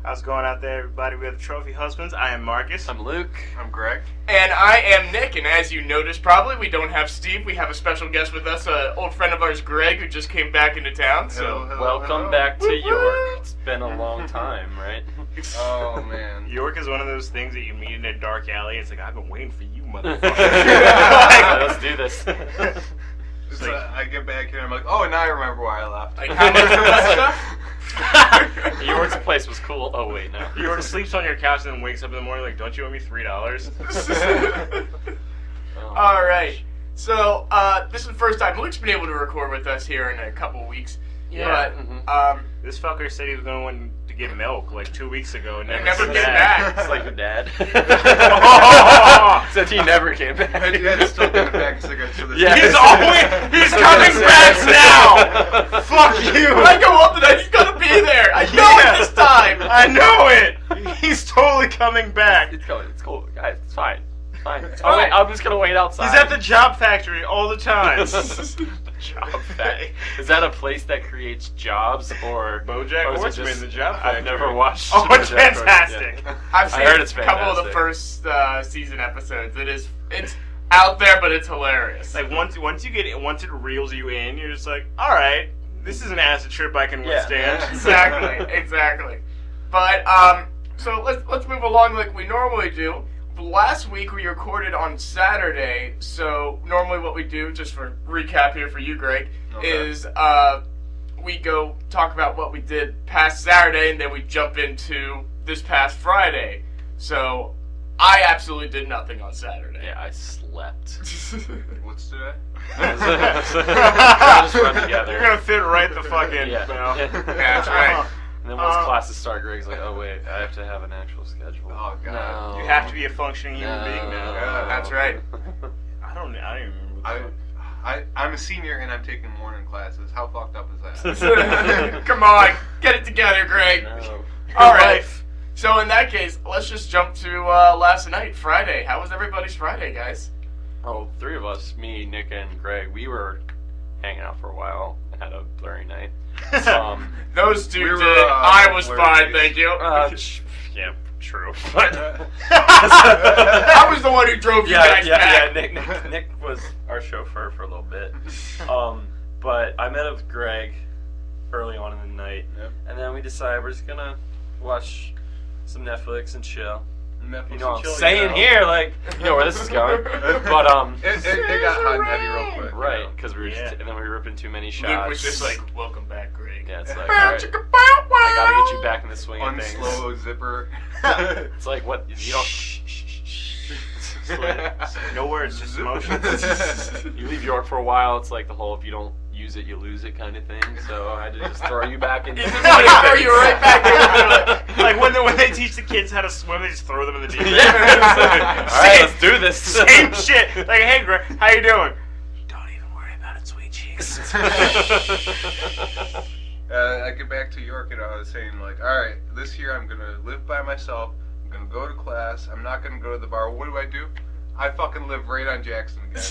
How's it going out there, everybody? We are the Trophy Husbands. I am Marcus. I'm Luke. I'm Greg. And I am Nick, and as you noticed probably, we don't have Steve. We have a special guest with us, an old friend of ours, Greg, who just came back into town. So Welcome back to York. It's been a long time, right? Oh, man. York is one of those things that you meet in a dark alley. It's like, I've been waiting for you, motherfucker. Let's do this. I get back here and I'm like, oh, now I remember why I left. Like, how much for that stuff? York's place was cool. Oh, wait, no. York sleeps on your couch and then wakes up in the morning like, don't you owe me $3? All right. So, this is the first time Luke's been able to record with us here in a couple weeks. Yeah. But, This fucker said he was going to get milk like 2 weeks ago and never came came back. It's like your dad. Oh! Said he never came back. My dad's still getting back cigarettes to this Yeah. day. He's coming back now! Fuck you! When I go up tonight, he's gonna be there. I know it this time. I know it! He's totally coming back. It's going. It's cool, guys. It's fine. It's fine. fine. Wait, I'm just gonna wait outside. He's at the job factory all the time. Job factory. Is that a place that creates jobs or BoJack or is it Horseman, just- the job factory. I've never watched. Oh, it's BoJack Horseman. fantastic. I've seen I heard it's a couple of the fantastic. first season episodes. It's out there, but it's hilarious. Like once it reels you in, you're just like, all right, this is an acid trip I can withstand. Exactly. But so let's move along like we normally do. Last week we recorded on Saturday, so normally what we do, just for recap here for you, Greg, is we go talk about what we did past Saturday, and then we jump into this past Friday. So I absolutely did nothing on Saturday. Yeah, I slept. What's today? Just run together. You're gonna fit right the fucking. Yeah. Well. That's right. And then once classes start, Greg's like, "Oh wait, I have to have an actual schedule." Oh, God. No. You have to be a functioning human being now. Yeah, That's right. I don't even remember. I'm a senior and I'm taking morning classes. How fucked up is that? Come on, get it together, Greg. No. All right. So in that case, let's just jump to last night, Friday. How was everybody's Friday, guys? Oh, three of us, me, Nick, and Greg, we were hanging out for a while and had a blurry night. Those two We were, did. I was blurry fine, days. thank you. Yeah, true. But I was the one who drove you guys back. Nick was our chauffeur for a little bit. But I met up with Greg early on in the night, and then we decided we're just gonna watch some Netflix and chill. Netflix You know what and I'm chill, saying here, like, you know where this is going. But It got hot and heavy real quick. right, because we were Yeah. and then we were ripping too many shots. Luke was just like, "Welcome back, Greg." yeah, it's like, all right, I gotta get you back in the swing of things. Unslow zipper. It's like what you don't. No words, just emotions. You leave York for a while. It's like the whole if you don't use it, you lose it kind of thing. So I had to just throw you back in. He's just like, throw you right back into it. Like when they teach the kids how to swim, they just throw them in the deep end. All right, let's do this. Same shit. Like, hey, Greg, how you doing? Don't even worry about it, sweet cheeks. I get back to York and I was saying, like, alright, this year I'm gonna live by myself. I'm gonna go to class. I'm not gonna go to the bar. What do? I fucking live right on Jackson again.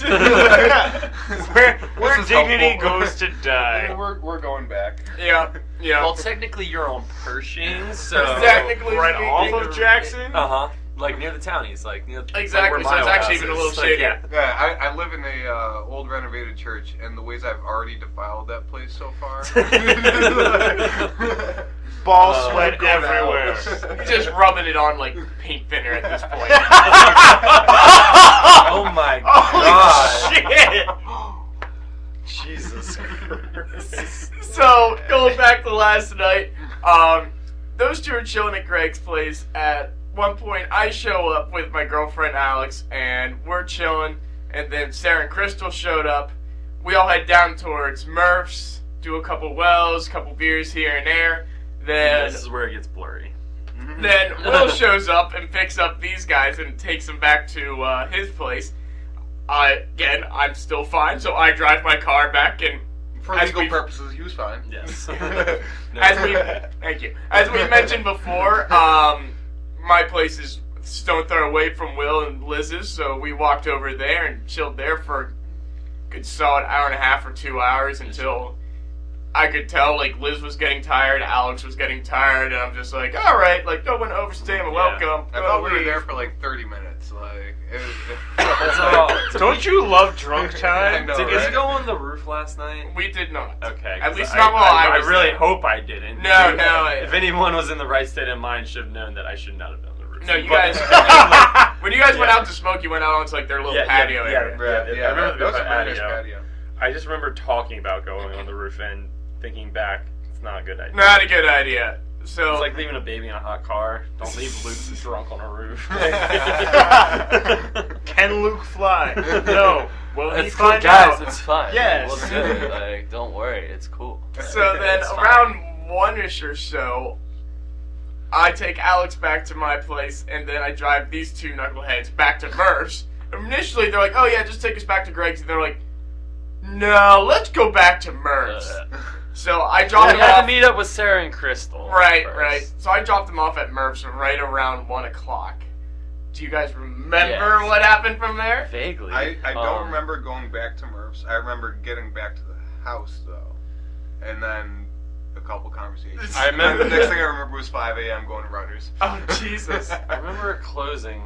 where This is dignity helpful. goes to die. We're going back. Yeah. Well, technically you're on Pershing, so Technically Right speaking. off of Jackson? like near the townies, like near Exactly, like so where it's my actually house even a is. little Like, shittier. Yeah, I live in a old renovated church, and the ways I've already defiled that place so far. Ball Oh, sweat going everywhere. out. He's just rubbing it on like paint thinner at this point. Oh my Holy god! shit! Jesus Christ! So going back to last night, those two are chilling at Greg's place. At one point, I show up with my girlfriend Alex, and we're chilling. And then Sarah and Crystal showed up. We all head down towards Murph's, do a couple wells, couple beers here and there. Then This is where it gets blurry. Then Will shows up and picks up these guys and takes them back to his place. Again, I'm still fine, so I drive my car back, and For as legal we- purposes, he was fine. Yes. thank you. As we mentioned before, my place is stone throw away from Will and Liz's, so we walked over there and chilled there for a good solid hour and a half or 2 hours until I could tell, like, Liz was getting tired, Alex was getting tired, and I'm just like, all right, like, no one overstay my welcome. I thought we were there for like 30 minutes. Like, That's all. Don't you love drunk time? I know, Did right? it go on the roof last night? We did not. Okay. At 'cause least not while I was really there. hope I didn't. No, If anyone was in the right state of mind, should have known that I should not have been on the roof. No, you But- guys. When you guys went out to smoke, you went out onto like their little patio area. I remember that was the a very nice patio. patio. I just remember talking about going on the roof and thinking back, it's not a good idea. Not a good idea. So It's like leaving a baby in a hot car. Don't leave Luke drunk on a roof. Can Luke fly? No. Will he It's cool, find guys. out? It's fine. Yes. We'll do it. Like, don't worry. It's cool. So then It's fine. around 1-ish or so, I take Alex back to my place, and then I drive these two knuckleheads back to Murph's. Initially, they're like, oh yeah, just take us back to Greg's. And they're like, no, let's go back to Murph's. So I dropped We them had off. to meet up with Sarah and Crystal. Right, first. right. So I dropped them off at Murph's right around 1 o'clock. Do you guys remember Yes. what happened from there? Vaguely. I don't Um, remember going back to Murph's. I remember getting back to the house though, and then a couple conversations. I remember- And the next thing I remember was 5 a.m. going to Runners. Oh, Jesus. I remember it closing.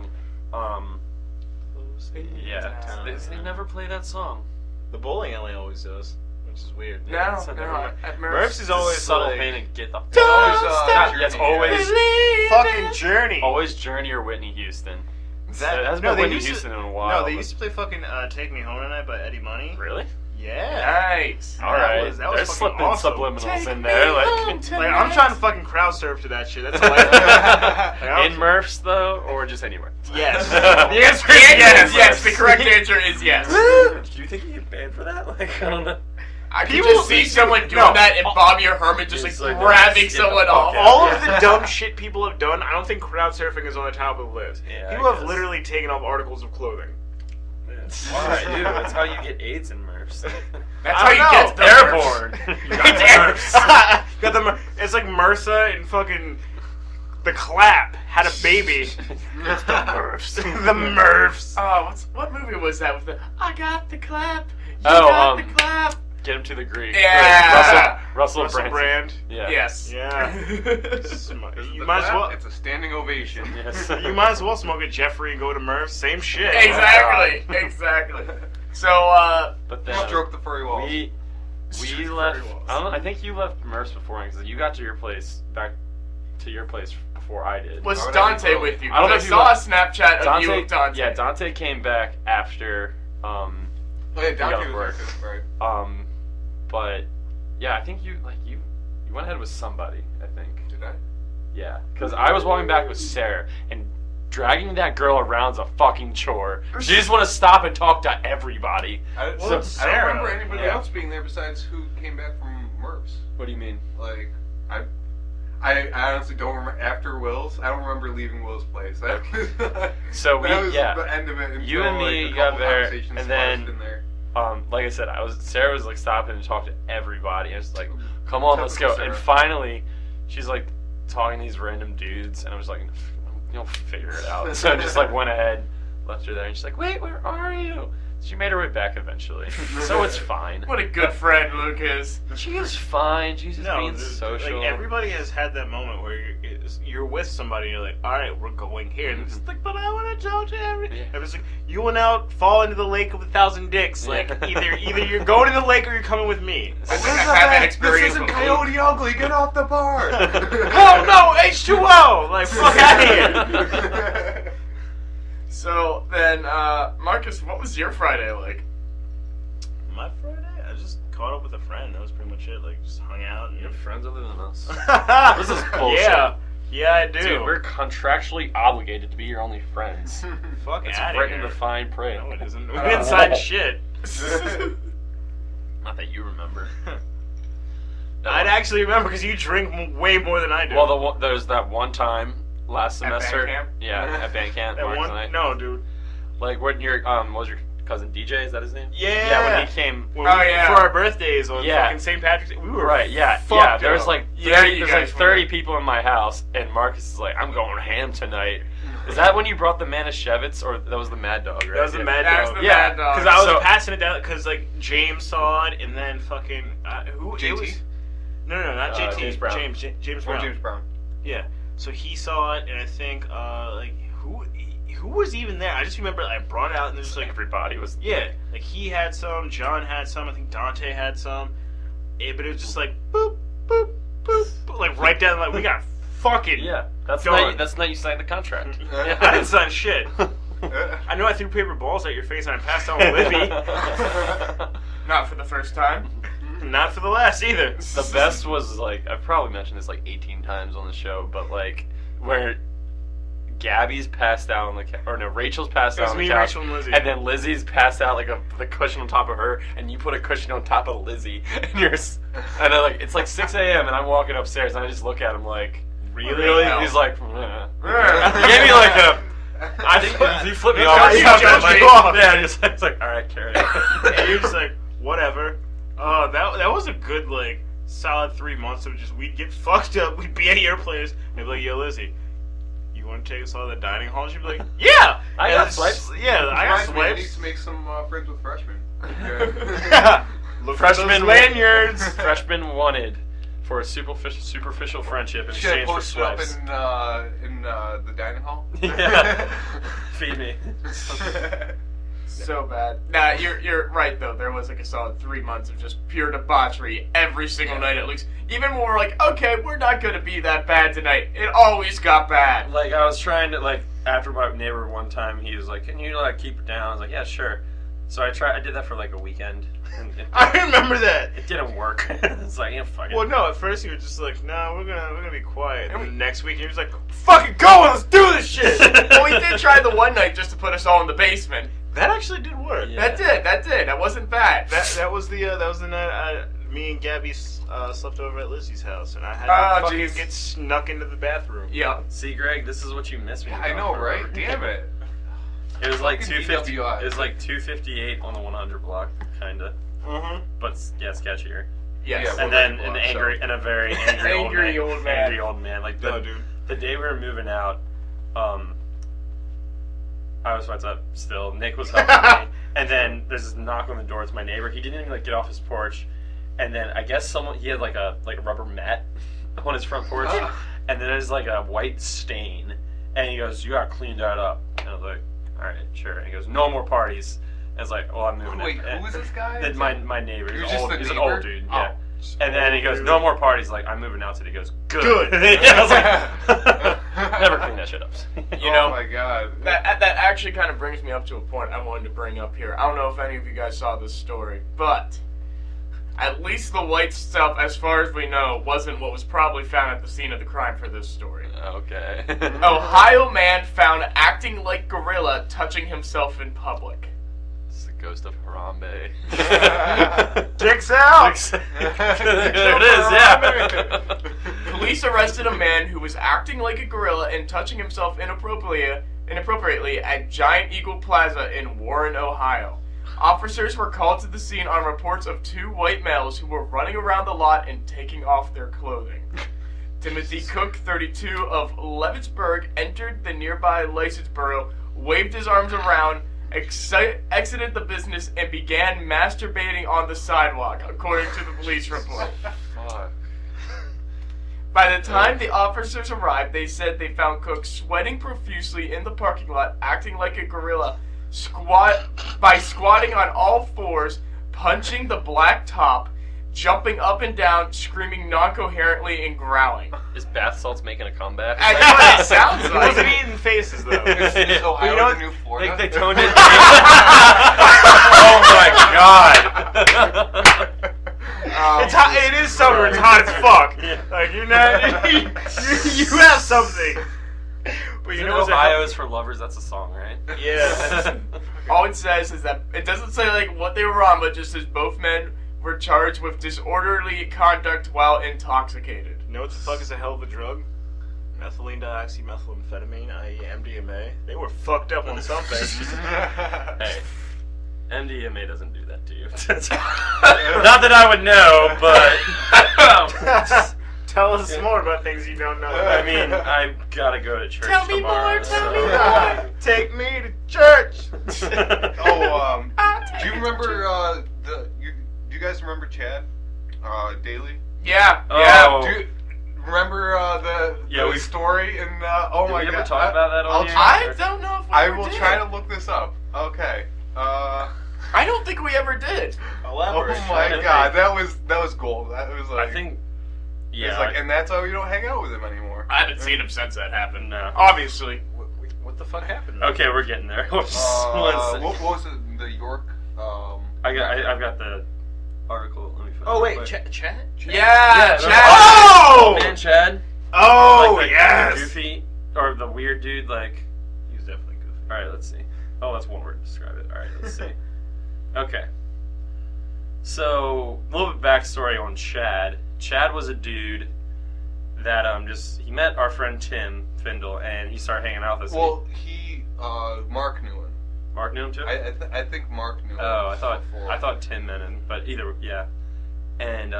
Yeah, They never play that song. The bowling alley always does, which is weird. No, at Murph's. Murph's is always subtle like, pain and get the It's always, Not- Journey, it's always fucking Journey. always Journey or Whitney Houston. That- It hasn't no, been they Whitney used to- Houston in a while. No, they but- used to play fucking Take Me Home Tonight by Eddie Money. Really? Yeah. Nice. All right. was- that was They're fucking slipping awesome. subliminals in there. Like, Like, I'm trying to fucking crowd surf to that shit. That's all I like, I'm- in Murph's though, or just anywhere. Yes. The answer The is answer is yes. yes. The correct answer is yes. Do you think you get banned for that? Like, I don't know. I could People- just see someone doing no. that and Bobby or Herman just It's like like, grabbing skip the someone fuck off. out. All of the dumb shit people have done, I don't think crowd surfing is on the top of the list. Yeah, People I have guess. literally taken off articles of clothing. Why, dude? That's how you get AIDS in Murph's. That's I how don't you get know. the Airborne. Murphs. You It's got Murph's. Got the it's like MRSA and fucking the Clap had a baby. It's the Murphs. The Murphs. Oh, what movie was that with the I got the clap? You Oh, got the clap. Get him to the Greek. Yeah. Russell Russell Brand. Brand. Yeah. Yes. Yeah. This You is might the as well. clap. It's a standing ovation. Yes. You might as well smoke a Jeffrey and go to Murph's. Same shit. Exactly. Exactly. So, But then Stroke the furry walls. we left. I don't know. I think you left Murph's before because you got to your place back to your place before I did. was Why would I Dante be early? with you? I don't know I if you saw a left- Snapchat of you with Dante. Yeah, Dante came back after. Oh yeah, Dante got was work. there too, right? But yeah, I think you went ahead with somebody. I think. Did I? Yeah, because I was walking back with Sarah, and dragging that girl around's a fucking chore. She just want to stop and talk to everybody. I, Well, I Sarah. don't remember anybody Yeah. else being there besides who came back from Murph's. What do you mean? Like, I honestly don't remember after Will's. I don't remember leaving Will's place. That was, So we- that was yeah. the end of it. Until, You and me like, a got couple there, conversations and then- splashed in there. Like I said, Sarah was like stopping to talk to everybody. And I was like, "Come on, let's go!" Typical And Sarah. finally, she's like talking to these random dudes, and I was like, "You'll figure it out." So I just like went ahead, left her there, and she's like, "Wait, where are you?" She made her way back eventually, so it's fine. What a good friend Luke is. She is fine. She's just No, being dude, social. like everybody has had that moment where you're with somebody and you're like, all right, we're going here. And it's like, but I want to talk to everybody. Yeah. And it's like, you went out, fall into the lake of 1,000 dicks. Like Yeah. either you're going to the lake or you're coming with me. I think I had that experience with Luke. Ugly. Get off the bar. Oh no, H2O! Like fuck out of here. So then, Marcus, what was your Friday like? My Friday, I just caught up with a friend. That was pretty much it. Like just hung out. And... You have friends other than us. this is bullshit. Yeah, I do. Dude, we're contractually obligated to be your only friends. fuck It's outta written in here. the fine print. No, it isn't. We didn't sign shit. Not that you remember. I'd actually remember because you drink way more than I do. Well, there's that one time last At band semester. camp? Yeah, at band camp. that Mark one. and I. No, dude. Like when your what was your cousin DJ? Is that his name? Yeah. Yeah, when he came. When Oh, we- yeah. For our birthdays on Yeah. fucking St. Patrick's Day, we were Right, yeah, fucked there was up. like 30, Yeah, you there's like guys 30 were. people in my house, and Marcus is like, "I'm going ham tonight." Is that when you brought the Manischewitz, or that was the Mad Dog? Right? That was the Yeah. Mad That was Dog. the Yeah, Mad Dog. Because I was So- passing it down because like James saw it and then fucking who JT? it was No, not JT. James Brown. James Oh, Brown. James Brown. Yeah. So he saw it, and I think like who was even there? I just remember I brought it out, and there's like Everybody was. yeah, like he had some, John had some, I think Dante had some, but it was just like boop boop boop, boop like right down like we got fucking Yeah, that's Done. the night you signed the contract. Yeah, I didn't sign shit. I know I threw paper balls at your face and I passed on Libby. Not for the first time. Not for the last either. The best was like I've probably mentioned this like 18 times on the show, but like where Gabby's passed out on the or no, Rachel's passed It out was on the me, couch, Rachel, and Lizzie. and then Lizzie's passed out like the cushion on top of her, and you put a cushion on top of Lizzie, and and then like it's like 6 a.m. and I'm walking upstairs and I just look at him like Really? And he's like, he gave me like a. I think he flipped me Look off. how you judged me off. Yeah, it's like, all right, carry it. And you're just like, whatever. Oh, that was a good like solid 3 months of just we'd get fucked up. We'd be at airplanes and be like, yo, Lizzie, you want to take us all to the dining hall? She'd be like, yeah. I And got it's- swipes. Yeah, I got Reminds me, I need swipes. to make some friends with freshmen. Look Freshman for those lanyards. Freshman wanted for a superficial friendship in Should I exchange for post up swipes. in the dining hall? Yeah. Feed me. So bad. Nah, you're right though. There was like a solid 3 months of just pure debauchery every single night at least. Even when we're like, okay, we're not gonna be that bad tonight. It always got bad. Like I was trying to like after my neighbor one time he was like, can you like keep it down? I was like, yeah, sure. So I did that for like a weekend. And I remember that. it didn't work. It's like, yeah, fuck it. Well, no. At first, you were just like, "No, we're gonna be quiet." And the next week, you was like, "Fucking go! Let's do this shit." Well, we did try the one night just to put us all in the basement. That actually did work. Yeah. That did. That wasn't bad. That was the night me and Gabby slept over at Lizzie's house, and I had Oh, to fucking jeez. get snuck into the bathroom. Yeah. See, Greg, this is what you miss when you I don't know, come right? over. Damn it. It was like Fucking 250. DWI. It was like 258 on the 100 block, kinda. Mm-hmm. But yeah, sketchier. Yes. Yeah, And then block, a very angry Angry old man. Angry old man. Like No, dude. the day we were moving out, I was fucked up still. Nick was helping me, and then there's this knock on the door. It's my neighbor. He didn't even like get off his porch, and then I guess he had like a rubber mat on his front porch, and then there's like a white stain, and he goes, "You gotta clean that up." And I was like, "All right, sure." And he goes, "No more parties." And I was like, "Oh, I'm moving." Wait, in. who is this guy? Then my neighbor. You're He's just old. the He's an neighbor? old dude. Oh. Yeah. And then he goes, "No more parties." Like, I'm moving out today. He goes, "Good." Good. Yeah, I was like, never clean that shit up. You know, oh my god. That actually kind of brings me up to a point I wanted to bring up here. I don't know if any of you guys saw this story, but at least the white stuff, as far as we know, wasn't what was probably found at the scene of the crime for this story. Okay. Ohio man found acting like gorilla touching himself in public. It's the ghost of Harambe. Dicks out. There it is, yeah. Police arrested a man who was acting like a gorilla and touching himself inappropriately at Giant Eagle Plaza in Warren, Ohio. Officers were called to the scene on reports of two white males who were running around the lot and taking off their clothing. Timothy Cook, 32, of Leavittsburg, entered the nearby license bureau, waved his arms around, exited the business, and began masturbating on the sidewalk, according to the police report. Fuck. By the time the officers arrived, they said they found Cook sweating profusely in the parking lot, acting like a gorilla, by squatting on all fours, punching the black top, jumping up and down, screaming non-coherently, and growling. Is bath salts making a comeback? That's what it sounds He like. wasn't eating faces though. Is Ohio you know the what? new Florida? They toned it. Oh my god! It's hot. It is summer. It's hot as fuck. Yeah. Like you're not. You have something. But you know what's Ohio is for lovers. That's a song, right? Yeah. All it says is that it doesn't say like what they were on, but just says both men were charged with disorderly conduct while intoxicated. You know what the fuck is a hell of a drug? Methylene dioxymethylamphetamine, i.e. MDMA. They were fucked up on something. Hey, MDMA doesn't do that to you. Not that I would know, but Tell us more about things you don't know. I mean, I've got to go to church Tell me tomorrow. more, tell me so- more. Take me to church. Do you remember do you guys remember Chad Daly? Yeah. Oh. Dude, remember Yeah, the we- story in oh Did my we god. ever talk about that on I'll here? try- I don't know if we I ever will did. try to look this up. Okay. I don't think we ever did. Elaborate. Oh my trying to god, think. that was gold. That was like I think. it's Yeah. like, and that's why we don't hang out with him anymore. I haven't seen him since that happened. No. Obviously. What the fuck happened? Okay, we're getting there. One What sec. was it? The York. I've got the article. Let me find Oh it wait, real quick. Chad. Yeah, there's- Chad. Oh! Man, Chad. Oh Like the yes. Goofy or the weird dude. Like, He was definitely goofy. all right, let's see. Oh, that's one word to describe it. All right, let's see. Okay. So a little bit backstory on Chad. Chad was a dude that he met our friend Tim Findle and he started hanging out with us. Well, Mark knew him. Mark knew him too. I think Mark knew him. Oh, before. I thought Tim meant him, but either yeah. And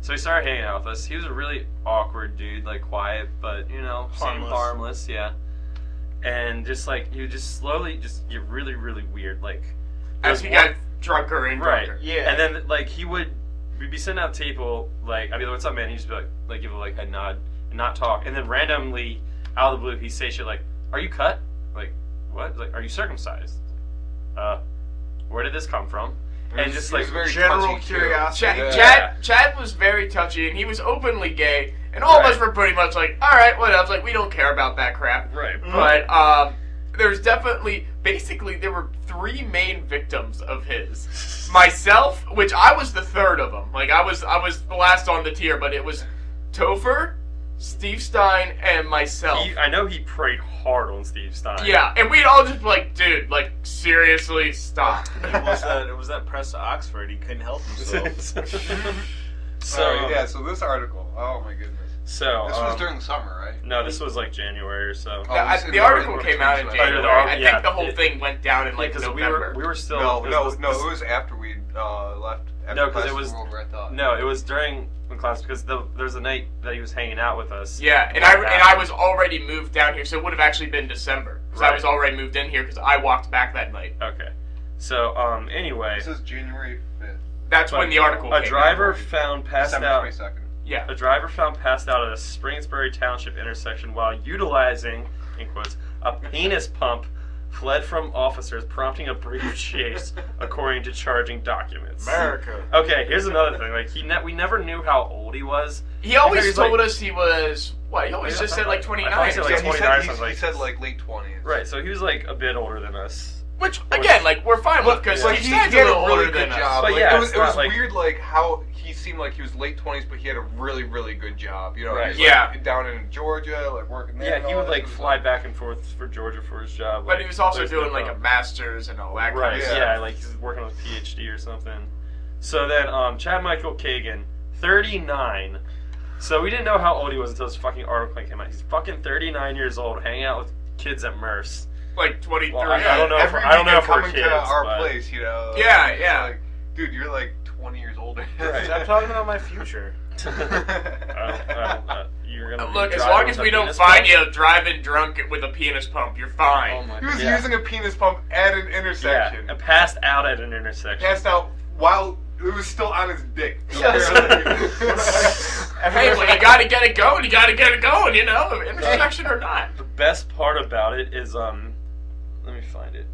so he started hanging out with us. He was a really awkward dude, like quiet, but harmless, yeah. And just like he would just slowly just get really, really weird, like As he got drunker and right, drunker. Yeah. And then like we'd be sitting at the table, like I'd be like, "What's up, man?" He'd just be like give like a nod and not talk, and then randomly out of the blue he'd say shit like, "Are you cut?" Like, what? Like, "Are you circumcised?" Where did this come from? And just He was like very general touchy, too. curiosity. Chad was very touchy, and he was openly gay, and all of us Right. were pretty much like, all right, whatever. Like, we don't care about that crap. right. But there's basically there were 3 main victims of his. Myself, which I was the third of them. Like I was the last on the tier, but it was Topher, Steve Stein, and myself. I know he preyed hard on Steve Stein. Yeah, and we'd all just be like, dude, like seriously, stop. It was that press to Oxford. He couldn't help himself. So yeah, so this article. Oh my goodness. So This was during the summer, right? no, this was like January or so. Oh, this is The article the came out in article. January. I Yeah, think the whole it- thing went down in like Because November. we were still No, it it was after we left. After No, 'cause Class it of was- World War, I thought. no, it was during class because there's a night that he was hanging out with us. Yeah, and I was already moved down here, so it would have actually been December because I Right. was already moved in here because I walked back that night. Okay. So anyway, This is January 5th. That's when the article came a driver out. found passed December out. 22nd. Yeah. A driver found passed out at a Springsbury Township intersection while utilizing, in quotes, a penis pump, fled from officers, prompting a brief chase, according to charging documents. America. Okay, here's another thing. Like we never knew how old he was. He always He's told like- us he was what? He always just said like 29. I thought he said, like, Yeah, 29 he sounds said like late 20s. Right, so he was like a bit older than us. Which again, like we're fine with because Like, Steve he Stein's had a little a really older good than job. us. But Like, yeah, it was, it's it was not like- weird, like how he seemed like he was late 20s, but he had a really, really good job. You know, Right. he's, Yeah. like, down in Georgia, like working there. Yeah, and he all would that like sort of fly stuff. back and forth for Georgia for his job. But he was also there's doing no like a problem. master's and all that kind Right, of yeah. stuff. Like he's working on a PhD or something. So then, Chad Michael Kagan, 39. So we didn't know how old he was until this fucking article came out. He's fucking 39 years old, hanging out with kids at Merce. Like 23. Well, I don't know if Every I don't know weekend if we're coming kids, to our but- place, you know. Yeah, it's yeah. Like, dude, you're like 20 years older. Right. Stop talking about my future. You're gonna Look, be as driving long as with we a don't penis find pump? you driving drunk with a penis pump, you're fine. Oh my He was yeah. using a penis pump at an intersection. Yeah, and passed out at an intersection. Passed out while it was still on his dick. Hey, when you gotta get it going, you gotta get it going, you know, intersection or not. The best part about it is let me find it.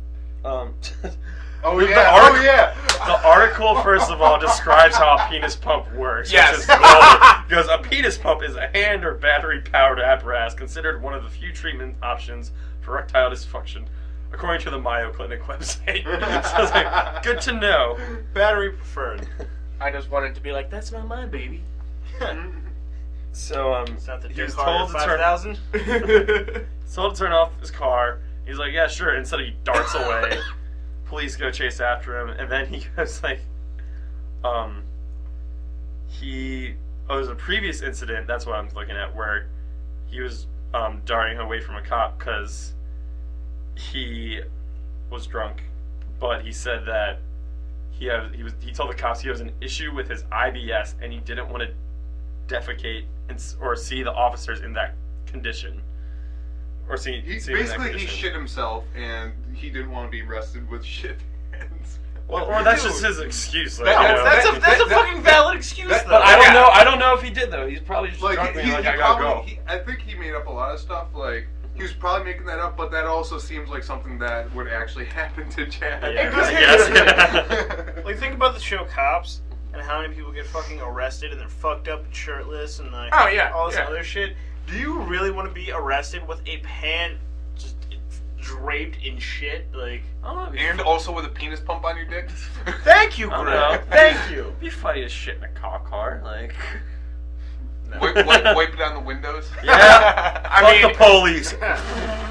Oh The yeah, article- oh yeah. The article, first of all, describes how a penis pump works. Yes. Which is gold. Because a penis pump is a hand or battery-powered apparatus considered one of the few treatment options for erectile dysfunction, according to the Mayo Clinic website. So it's like, good to know. Battery preferred. I just wanted to be like, that's not my baby. So Is that the he Dick was Harder told to turn 5000? told to turn off his car. He's like, yeah, sure. Instead, he darts away. Police go chase after him, and then he goes like, there's a previous incident. That's what I'm looking at, where he was darting away from a cop because he was drunk, but he said that he told the cops he has an issue with his IBS, and he didn't want to defecate or see the officers in that condition. Or see him in that Basically, he condition. shit himself, and he didn't want to be arrested with shit hands. Well, or that's just his excuse. Like, That's a fucking valid excuse, though. But I don't know if he did though. He's probably just Like, drunk he being like, I gotta go. probably, I think he made up a lot of stuff. Like, he was probably making that up, but that also seems like something that would actually happen to Chad. Yeah. Yes. Like, think about the show Cops and how many people get fucking arrested and they're fucked up and shirtless and like Oh, yeah, all this yeah. other shit. Do you really want to be arrested with a pant just draped in shit? Like, I don't know. And also with a penis pump on your dick. thank you, I don't Greg. know. Thank you. It'd be funny as shit in a cop car. Like, Wipe it on the windows. yeah. I mean, police.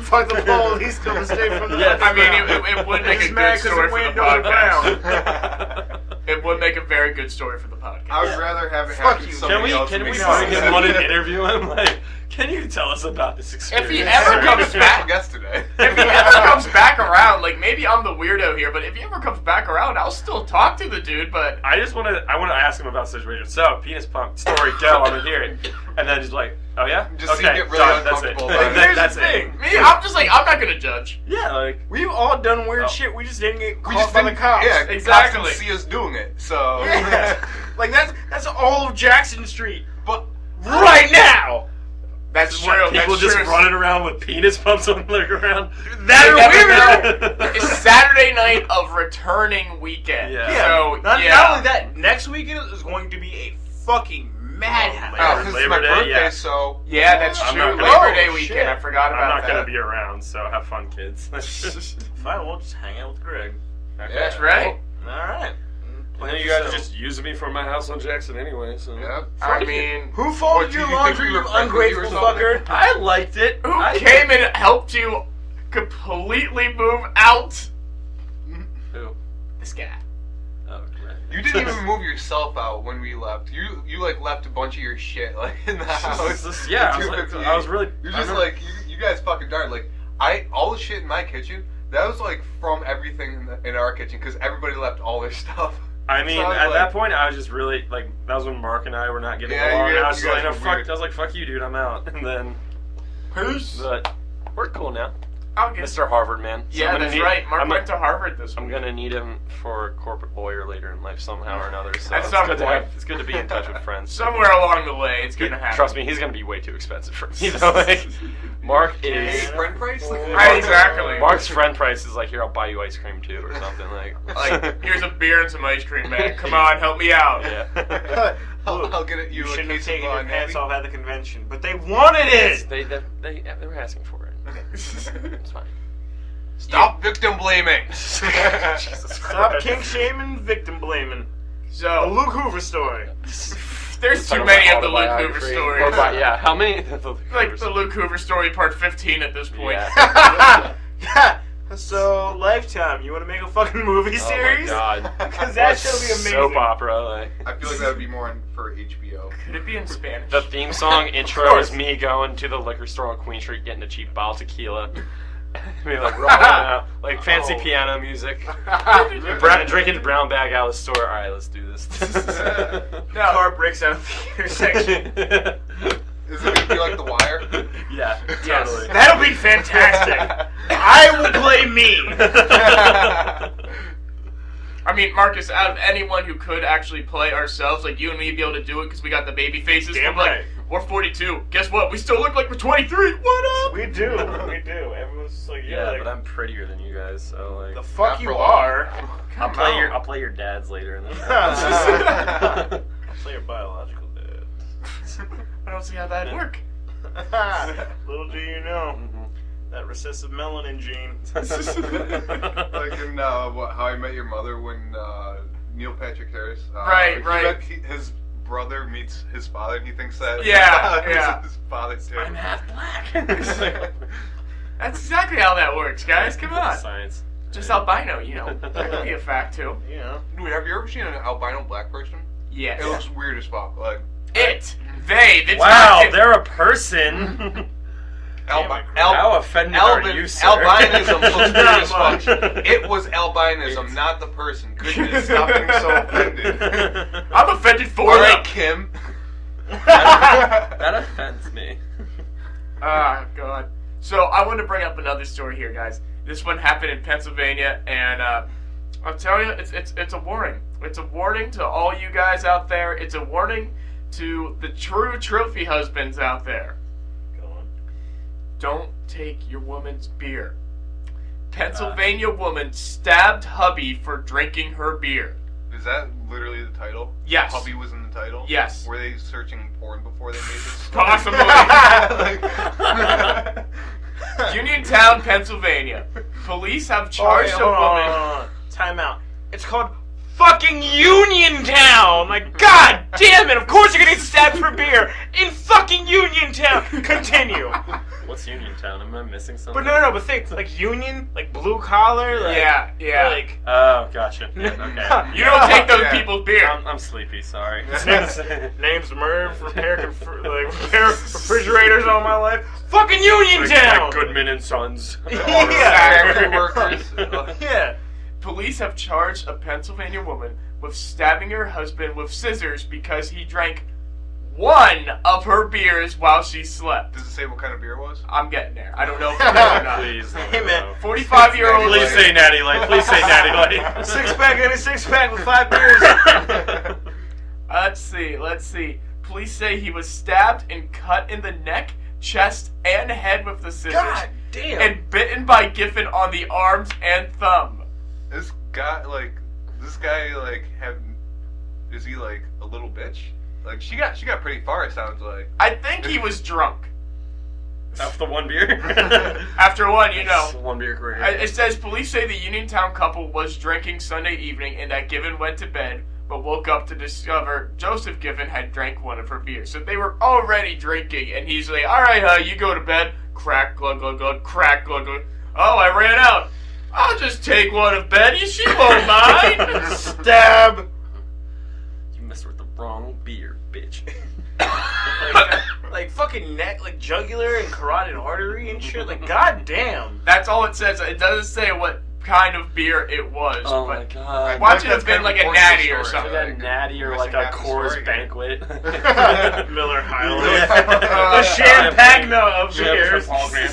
Fuck the police coming straight from the Yeah. I mean, it would make a He's mad good 'cause story the for the windows are podcast. It would make a very good story for the podcast. I would rather have it Fuck happen to you. somebody else. Can and we make find sense. him on and interview him? Like, can you tell us about this experience? If he ever comes Special back, guest today. if he ever comes back around, like maybe I'm the weirdo here, but if he ever comes back around, I'll still talk to the dude. But I want to ask him about the situation. So, penis pump story, go. I'm gonna hear it, and then just like, oh yeah, Just okay, see him get really done, that's it. uncomfortable about it. Here's That's the thing. it. me, I'm just like I'm not gonna judge. Yeah, like We've all done weird Oh. shit. We just didn't get We caught just by the didn't, cops. yeah, Exactly. cops didn't see us doing it, so. Yeah. Like that's all of Jackson Street But right now. That's true. people That's just true. running around with penis pumps on the ground. That Never or weirder. It's Saturday night of returning weekend. Yeah. Yeah. So Not yeah. only that, next weekend is going to be a fucking madhouse. oh, because it's Labor my Day, birthday, yeah. so. Yeah, that's I'm true. not Labor gonna- Day Oh, weekend. shit. I forgot I'm about not that. gonna be around, so have fun, kids. Fine, we'll just hang out with Greg. Yeah. That's right. All right. And then you guys are just using me for my house on Jackson anyway, so. Yeah. I mean, Who What, folded do your you think laundry, we were you friends with you or ungrateful something? fucker? I liked it. who I came and helped you completely move out? Who? This guy. Oh, right. You didn't even move yourself out when we left. You like left a bunch of your shit like in the house. Yeah, I The was, like, 258. I was really. You're I just remember- like you guys fucking darn. Like all the shit in my kitchen. That was like from everything in our kitchen because everybody left all their stuff. I mean, So I was at like- that point, I was just really like. That was when Mark and I were not getting Yeah, along. you And I guys- was you like, guys no, were fuck. weird. I was like, fuck you, dude. I'm out. And then, Peace. but we're cool now. I'll get. Mr. Harvard man. So Yeah, I'm gonna that's need- right. Mark I'm, went to Harvard this I'm week. gonna need him for a corporate lawyer later in life somehow or another. So At it's some good to point. have, it's good to be in touch with friends. Somewhere along the way, it's gonna happen. Trust me, he's gonna be way too expensive for me. Though. Like, Mark Hey, is. friend price. Right, exactly. Mark's friend price is like, here, I'll buy you ice cream too, or something like. Like, here's a beer and some ice cream, man. Come on, help me out. Yeah. I'll get it. You You a shouldn't have case taken of your pants natty. off at the convention, but they wanted it. They were asking for it. It's fine. Stop victim blaming. Stop kink shaming, victim blaming. The So, Luke Hoover story. there's too Talking many about of the Luke Hoover autobiography. stories. Or yeah, how many? Like the Luke Hoover story, part 15 at this point. Yeah. Yeah. So, Lifetime, you want to make a fucking movie Oh my series? god. Because that should be amazing. Soap opera, like. I feel like that would be more for HBO. Could it be in Spanish? The theme song intro course. is me going to the liquor store on Queen Street getting a cheap bottle of tequila. Me like rolling out, like fancy Oh. piano music. Drinking brown bag out of the store. All right, let's do this. No. Car breaks out of the intersection. Is it gonna be like The Wire? Yeah, Yes. totally. That'll be fantastic. I will play me. I mean, Marcus, out of anyone who could actually play ourselves, like you and me, be able to do it because we got the baby faces. Damn we're right. like, we're 42. Guess what? We still look like we're 23. What up? We do. We do. Everyone's just like, Yeah, like, but I'm prettier than you guys, so like. the fuck Not you for long. are. I'll play your dads later in the I'll play your biological dad. I don't see how that'd work. Little do you know, that recessive melanin gene. Like in How I Met Your Mother when Neil Patrick Harris. Right, right. His brother meets his father and he thinks that Yeah, his, yeah. his father too. I'm half black. That's exactly how that works, guys. Come on. Science. Just albino, you know. That could be a fact, too. You know. Dude, have you ever seen an albino black person? Yes. It looks weird as fuck. Like It's Wow, not- they're a person. How offended are you, sir? albinism looks weird as Not fuck. much. It was albinism, not the person. Goodness, stop being so offended. I'm offended for All them. right, Kim. That offends me. Ah, God. So I want to bring up another story here, guys. This one happened in Pennsylvania, and I'll tell you, it's a warning. It's a warning to all you guys out there. It's a warning to the true trophy husbands out there. Go on. Don't take your woman's beer. Pennsylvania woman stabbed hubby for drinking her beer. Is that literally the title? Yes. Hubby was in the title? Yes. Were they searching porn before they made this? Possibly. Uniontown, Pennsylvania. Police have charged a woman. Time out. It's called fucking Uniontown. Like, god damn it! Of course you're gonna get stabbed for beer in fucking Uniontown. Continue. What's Uniontown? Am I missing something? But no. But think like union, like blue collar. Like, Yeah. Like Oh, gotcha. Yeah, okay. You don't take those Yeah. people's beer. I'm sleepy. Sorry. names Merv, repair refrigerators all my life. Fucking Uniontown. Goodman and Sons. Factory workers. Yeah. Police have charged a Pennsylvania woman with stabbing her husband with scissors because he drank one of her beers while she slept. Does it say what kind of beer it was? I'm getting there. I don't know if it is or not. Please. Hey, man. 45-year-old. Please say Natty Light. Please say Natty Light. Six pack and a 6-pack with 5 beers. Let's see. Police say he was stabbed and cut in the neck, chest, and head with the scissors. God damn. And bitten by Giffen on the arms and thumb. This guy, is he like a little bitch? Like she got pretty far. It sounds like. I think he was drunk. Off the one beer. After one, you know. One beer career. It says police say the Uniontown couple was drinking Sunday evening and that Giffen went to bed, but woke up to discover Joseph Giffen had drank one of her beers. So they were already drinking, and he's like, "All right, you go to bed." Crack, glug, glug, glug. Crack, glug, glug. Oh, I ran out. I'll just take one of Betty's. She won't mind. Stab. You messed with the wrong beer, bitch. like fucking neck, like jugular and carotid artery and shit. Like, goddamn. That's all it says. It doesn't say what kind of beer it was. Oh but my god. Watch That's it have been kind of like a important to the natty or story. something. Like a natty or like Missing a half the Coors story. banquet. Miller High Uh, The champagne of Chips beers. from Paul Graham.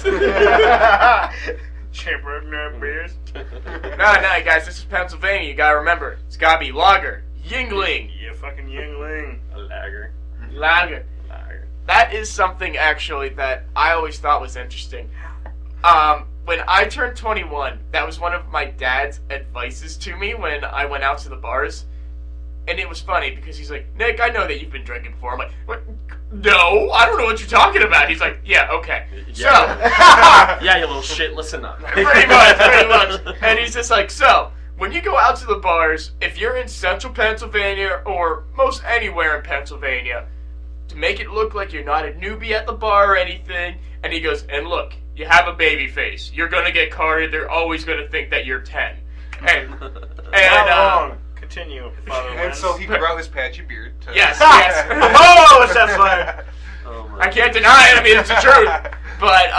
Champagne beers. No, guys, this is Pennsylvania. You gotta remember, it's gotta be lager, Yingling, Yeah, fucking Yingling. A lager. lager. Lager. That is something actually that I always thought was interesting. When I turned 21, that was one of my dad's advices to me when I went out to the bars. And it was funny because he's like, "Nick, I know that you've been drinking before." I'm like, "What? No, I don't know what you're talking about." He's like, "Yeah, okay." Yeah. Yeah, you little shit. Listen up. Pretty much. And he's just like, "So, when you go out to the bars, if you're in central Pennsylvania or most anywhere in Pennsylvania, to make it look like you're not a newbie at the bar or anything," and he goes, "And look, you have a baby face. You're gonna get carded. They're always gonna think that you're 10." And How long? Continue, Father And Lance. so he grew his patchy beard. To Yes. Oh, what's that fire? Oh my I can't deny it. I mean, it's the truth. But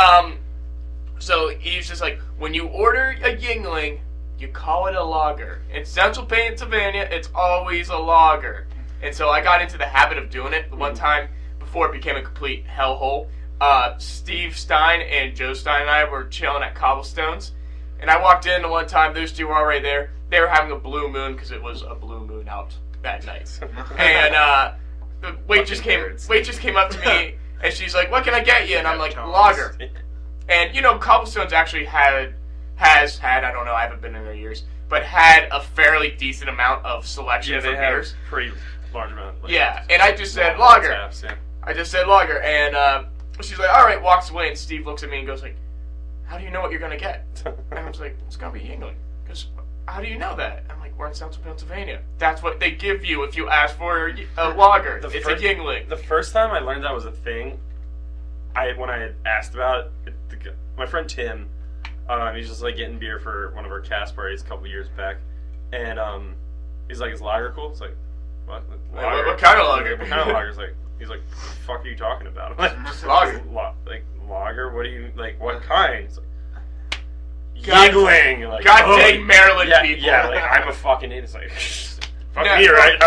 so he's just like, when you order a Yingling, you call it a lager. In central Pennsylvania, it's always a lager. And so I got into the habit of doing it. The one time before it became a complete hellhole, Steve Stein and Joe Stein and I were chilling at Cobblestones, and I walked in the one time. Those two were already there. They were having a blue moon because it was a blue moon out that night. And the waitress came up to me and she's like, "What can I get you?" And I'm like, "Lager." And you know, Cobblestones actually has had, I don't know, I haven't been in there years, but had a fairly decent amount of selection Yeah, for they have beers. pretty large amount. Like, Yeah, and I just said long lager. taps, yeah. I just said lager, and she's like, "All right," walks away, and Steve looks at me and goes like, "How do you know what you're gonna get?" And I was like, "It's gonna be Yingling." Because how do you know that? I'm like, "We're in central Pennsylvania. That's what they give you if you ask for a lager. The It's first- a Yingling." The first time I learned that was a thing, when I had asked about it, my friend Tim, he's just like getting beer for one of our cast parties a couple years back, and he's like, "Is lager cool?" It's like, "What? What kind of lager?" What kind of lager?" It's like, he's like, "The fuck are you talking about?" I'm like, Just lager. Like lager? What do you like? What kind? It's like, God- Yingling. Like, God oh, dang Maryland yeah, people. yeah. Like I'm a fucking idiot. It's like, fuck Yeah. me, right? No,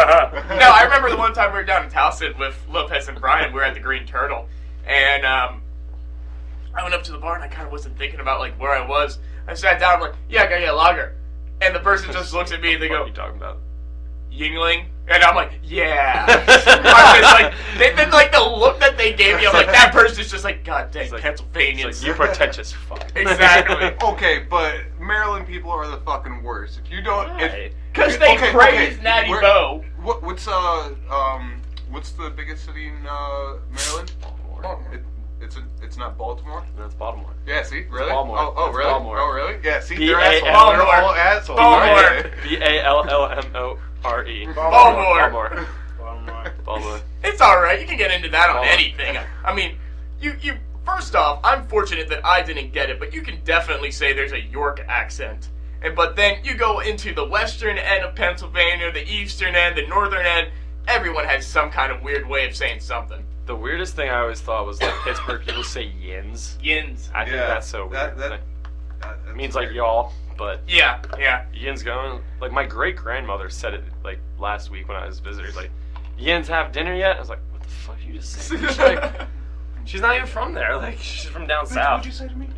I remember the one time we were down in Towson with Lopez and Brian. We were at the Green Turtle, and I went up to the bar and I kind of wasn't thinking about like where I was. I sat down. I'm like, "Yeah, I got you a lager." and the person just looks at me and they What are go, you talking about? Yingling? And I'm like, yeah. I was like, then like the look that they gave me, I'm like, that person's just like, God dang, It's like- Pennsylvanians. It's like, you pretentious fuck. Exactly. Okay, but Maryland people are the fucking worst. If you don't, Why? Because they Okay, praise okay. Natty Where- Bo. what's the biggest city in Maryland? Baltimore. It's not Baltimore. That's Baltimore. Yeah, see, really? Baltimore. Oh, It's really? Baltimore. Oh, really? Yeah, see, B-A-L- they're assholes. They're all Baltimore. assholes. Baltimore. B-A-L-L-M-O-R-E. Baltimore. Baltimore. It's alright, you can get into that on Baltimore. anything. I mean, you first off, I'm fortunate that I didn't get it, but you can definitely say there's a York accent. But then you go into the western end of Pennsylvania, the eastern end, the northern end, everyone has some kind of weird way of saying something. The weirdest thing I always thought was like Pittsburgh people say yins. Yins. I think Yeah, that's so weird. that- It means like y'all, but Yeah, yeah. yins going. Like my great grandmother said it like last week when I was visiting. Like, yins have dinner yet? I was like, what the fuck you just said? She's like, she's not even from there. Like she's from down south. What'd you say to me?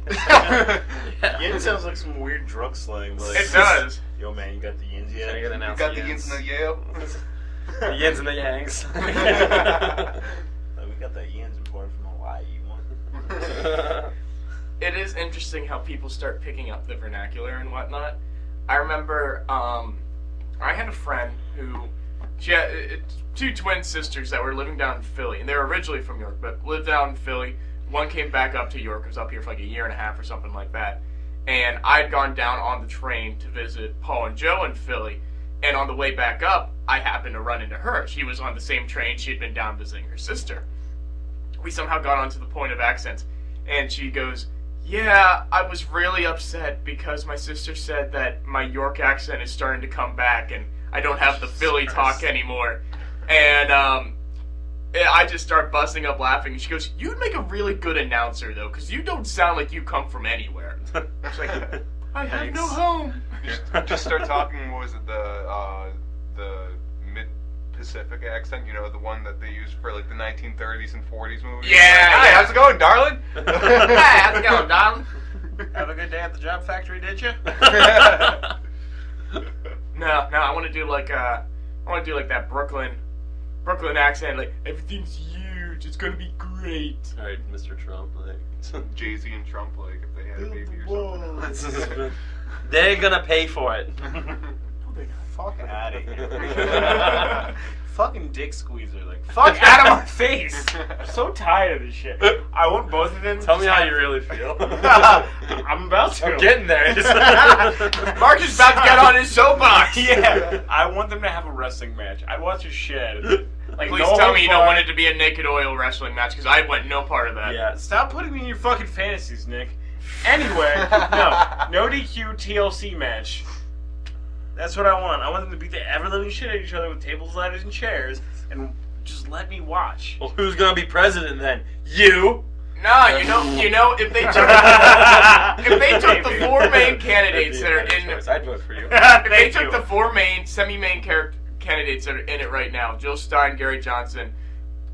Yin sounds like some weird drug slang. Like, It does. Yo, man, you got the yins Can I yet? get You announced got the yins? yins and the Yale. The yins and the yangs. Like, we got the yins imported from Hawaii. You want? It is interesting how people start picking up the vernacular and whatnot. I remember I had a friend who she had two twin sisters that were living down in Philly, and they were originally from York, but lived down in Philly. One came back up to York, was up here for like a year and a half or something like that. And I'd gone down on the train to visit Paul and Joe in Philly, and on the way back up, I happened to run into her. She was on the same train. She had been down visiting her sister. We somehow got onto the point of accents, and she goes, yeah, I was really upset because my sister said that my York accent is starting to come back and I don't have the Philly talk anymore. And I just start busting up laughing. She goes, you'd make a really good announcer, though, because you don't sound like you come from anywhere. It's like, I have no home. Just start talking. What was it? The mid-Pacific accent. You know, the one that they used for like the 1930s and 40s movies. Yeah, Hi, yeah. how's it going, darling? Hey, how's it going, darling? Have a good day at the job factory, did you? No, I want to do like that Brooklyn accent. Like everything's huge. It's gonna be great. All right, Mr. Trump. Like, Jay-Z and Trump, like if they had a baby or something. they're gonna pay for it. Fucking out of here. Fucking dick squeezer. Like, fuck out of my face. I'm so tired of this shit. I want both of them to Tell me just how have- you really feel. I'm about to. I'm getting there. Mark is about to get on his soapbox. Yeah, I want them to have a wrestling match. I'd watch a shit. Like, Please no tell holds me you don't barred. want it to be a naked oil wrestling match because I want no part of that. Yeah, stop putting me in your fucking fantasies, Nick. Anyway, no DQ TLC match. That's what I want. I want them to beat the ever living shit out of each other with tables, ladders, and chairs, and just let me watch. Well, who's gonna be president then? You. Nah, you know, if they took the four main candidates that are in, I'd vote for you. if they Thank took you. the four semi-main candidates that are in it right now, Jill Stein, Gary Johnson,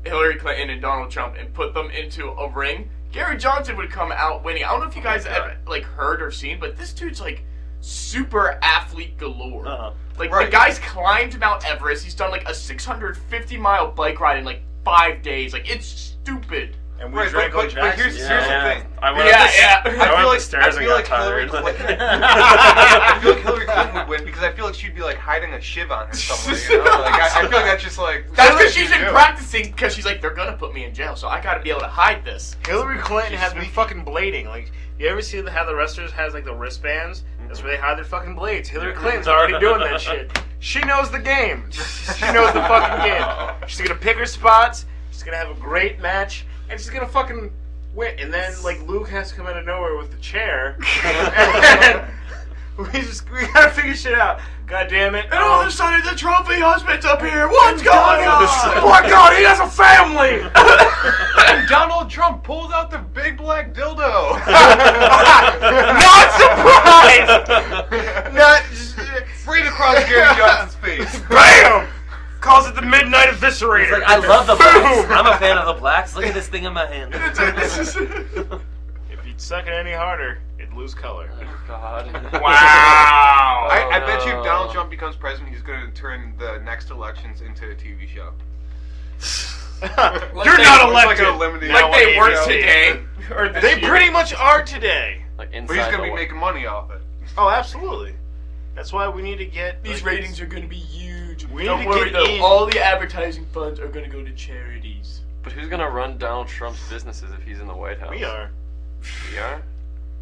Hillary Clinton, and Donald Trump, and put them into a ring, Gary Johnson would come out winning. I don't know if you guys have like heard or seen, but this dude's like super athlete galore. Uh-huh. Like Right. the guy's climbed Mount Everest. He's done like a 650-mile bike ride in like 5 days. Like it's stupid. And we Right, drank but on Jackson. here's the thing. I went Yeah, up the, yeah. I I went feel up like the stairs and got Hillary tired. Clinton. I feel like Hillary Clinton would win because I feel like she'd be like hiding a shiv on her somewhere. You know? Like I feel like that's just like That's what because she's you been do. practicing. Because she's like, they're gonna put me in jail, so I gotta be able to hide this. Hillary Clinton She's has been sneaky. fucking blading. Like, you ever see how the wrestlers has like the wristbands? That's where they hide their fucking blades. Hillary Clinton's already doing that shit. She knows the game. She knows the fucking game. She's gonna pick her spots. She's gonna have a great match, and she's gonna fucking win. And then like Luke has to come out of nowhere with the chair. And we gotta figure shit out. God damn it! And all of a sudden, the trophy husband's up here. What's going on? Oh my God, he has a family. And Donald Trump pulls out the big black dildo. Not surprised. Not just, Right across Gary Johnson's face. bam. Calls it the Midnight Eviscerator. It's like, I love the blacks. I'm a fan of the blacks. Look at this thing in my hand. If you suck it any harder, it'd lose color. Oh, God. Wow. I bet you no. if Donald Trump becomes president, he's going to turn the next elections into a TV show. You're not Like elected. an eliminated Like they TV were show. today. Or this They year. pretty much are today. Like inside But he's going to the be wa- making money off it. Oh, absolutely. That's why we need to get These like, ratings are going to be huge. We Don't need to worry get though. in. All the advertising funds are going to go to charities. But who's gonna run Donald Trump's businesses if he's in the White House? We are. We are?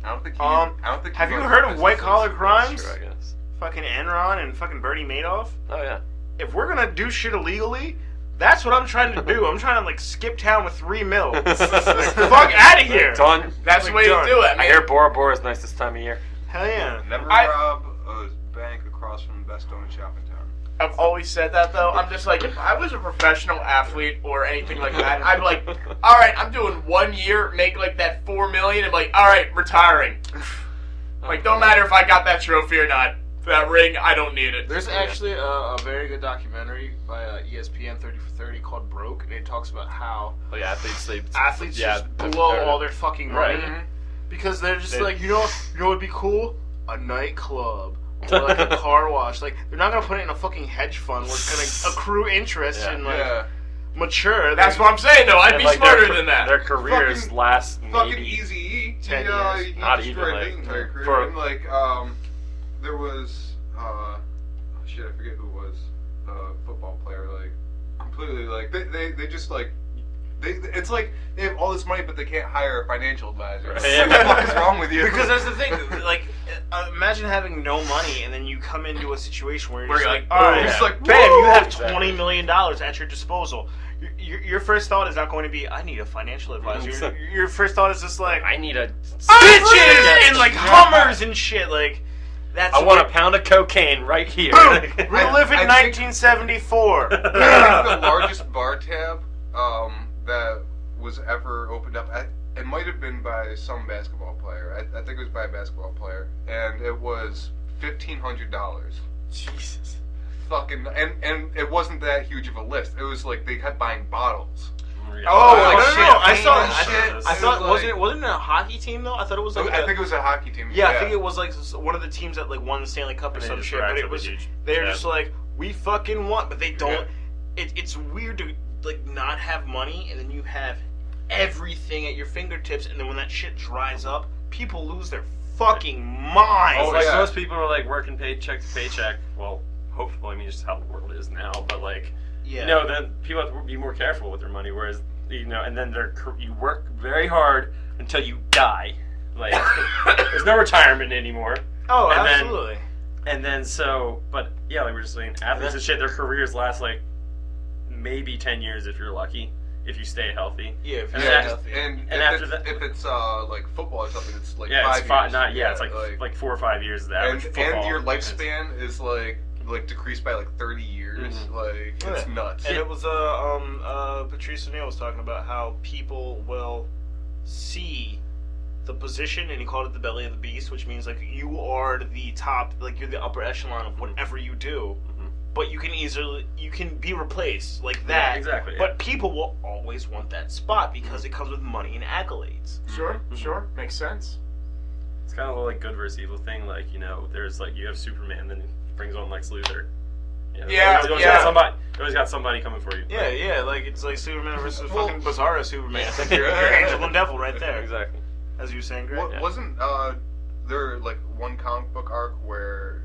I don't think he. Um, I don't think. he have you runs heard of businesses. white collar crimes? Sure, I guess. Fucking Enron and fucking Bernie Madoff. Oh yeah. If we're gonna do shit illegally, that's what I'm trying to do. I'm trying to like skip town with 3 mil. Fuck out of here. Done. That's the way done. to do it. I hear Bora Bora is nice this time of year. Hell yeah. Never I- rob a bank across from the best donut shop in town. I've always said that though. I'm just like, if I was a professional athlete or anything like that, I'd be like, all right, I'm doing 1 year, make like that $4 million, and like, all right, retiring. Like, don't matter if I got that trophy or not. That ring, I don't need it. There's actually a very good documentary by ESPN 30 for 30 called Broke, and it talks about how Like athletes, Athletes yeah, just blow all their fucking money Right. because they're just They- like, you know what would be cool? A nightclub. Or like a car wash. Like, they're not gonna put it in a fucking hedge fund where it's gonna accrue interest Yeah. and like Yeah. mature. That's what I'm saying though. I'd And, be like, smarter their, than that. Their careers Fucking- last Fucking maybe. Easy E. 10 He years. Not destroyed even, like, his entire career. for- And, like, there was, shit, I forget who it was, football player, like, completely, like, they just, like, it's like they have all this money, but they can't hire a financial advisor. Right. What the fuck is wrong with you? Because that's the thing. Like, imagine having no money and then you come into a situation where you're, just like, all right, It's like, bam, you have Exactly. $20 million at your disposal. Your first thought is not going to be, I need a financial advisor. Your first thought is just like, I need a bitches and like Hummers and shit. Like, that's I want a pound of cocaine right here. Boom! We live in I think- 1974. I think the largest bar tab that was ever opened up, it might have been by some basketball player. I think it was by a basketball player, and it was $1,500. Jesus. Fucking and it wasn't that huge of a list. It was like they kept buying bottles. Oh, Like no, no. I champagne saw. and shit. I thought It was wasn't it a hockey team though? I thought it was like. I think it was a hockey team. Yeah, I think it was like one of the teams that like won the Stanley Cup or And they some just shit. racked But it up a was huge they're tab. just like, we fucking want, but they don't. Yeah. It's weird to like not have money and then you have everything at your fingertips, and then when that shit dries up, people lose their fucking minds. Oh, like yeah. most people are like working paycheck to paycheck. Well, hopefully, I mean, just how the world is now. But like, yeah. you know, then people have to be more careful with their money. Whereas, you know, and then you work very hard until you die. Like, there's no retirement anymore. Oh, and then- absolutely. And then so, but yeah, like we were just saying, athletes and shit, their careers last like maybe 10 years if you're lucky, if you stay healthy. Yeah, if And you're then- healthy. And And if after it's, that- if it's like football or something, it's like Yeah, 5 it's five. years. Not yeah, it's Yeah, like 4 or 5 years is the average and football. your lifespan is like decreased by like 30 years. Mhm. Like Oh, it's yeah. nuts. And it was Patrice O'Neill was talking about how people will see the position, and he called it the belly of the beast, which means like you are the top, like you're the upper echelon of whatever you do, Mhm. but you can be replaced like Yeah, that. exactly. Yeah. But people will always want that spot because it comes with money and accolades. Sure, Mhm. sure, makes sense. It's kind of like good versus evil thing. Like, you know, there's like you have Superman, then he brings on Lex Luthor. You know, Yeah, you always yeah. you always got somebody coming for you. Yeah, yeah, like it's like Superman versus Well- fucking Bizarro Superman. It's like Yeah. your angel and devil right there, Exactly. as you were saying, Greg. Yeah. Wasn't there like one comic book arc where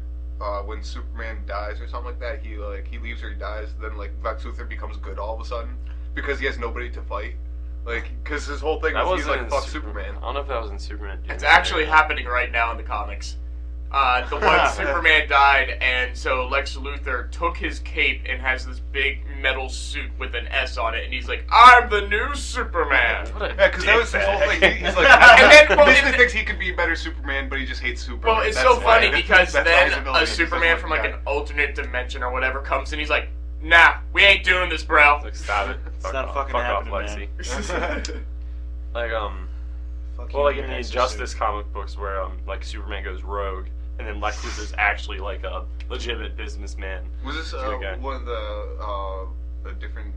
when Superman dies or something like that, he leaves or he dies, then like Lex Luthor becomes good all of a sudden because he has nobody to fight. Like, because his whole thing That was he's wasn't like in fuck Superman. I don't know if that was in Superman. It's actually happening right now in the comics. The one Superman died, and so Lex Luthor took his cape and has this big metal suit with an S on it, and he's like, "I'm the new Superman." What a Yeah, because that was his whole dickbag. thing. He's like, And then- well, basically and- thinks he could be a better Superman, but he just hates Superman. Well, it's That's so why- funny because that's why his then ability a is Superman so from like fucking an alternate dimension or whatever comes, and he's like, "Nah, we ain't doing this, bro." Like, stop it. It's not fucking happening, man. guy. Like Fuck well, you, like in the man, it's Injustice comic books, where like Superman goes rogue, and then Lex Luthor's actually like a legitimate businessman. Was this Okay. one of the different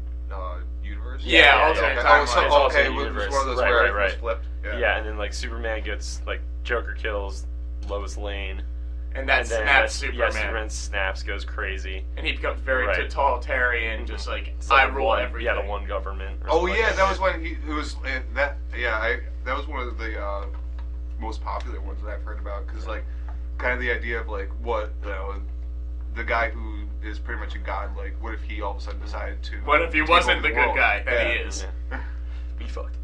universe. Yeah, yeah, alternate yeah. Oh, timeline. so, It's also okay, a it was universe. one of those Right, where right, it was right. flipped. Yeah, and then like Superman gets like Joker kills Lois Lane, And that and then snaps Superman. Yeah, Superman snaps, goes crazy. And he becomes very Right. totalitarian, just like, It's I like rule one, everything. Yeah, the one government. or Oh something yeah, like that was when it was that. Yeah, that was one of the most popular ones that I've heard about because like kind of the idea of like what the guy who is pretty much a god. Like, what if he all of a sudden decided to? What if he take wasn't over the good world? guy that Yeah. he is? Be fucked.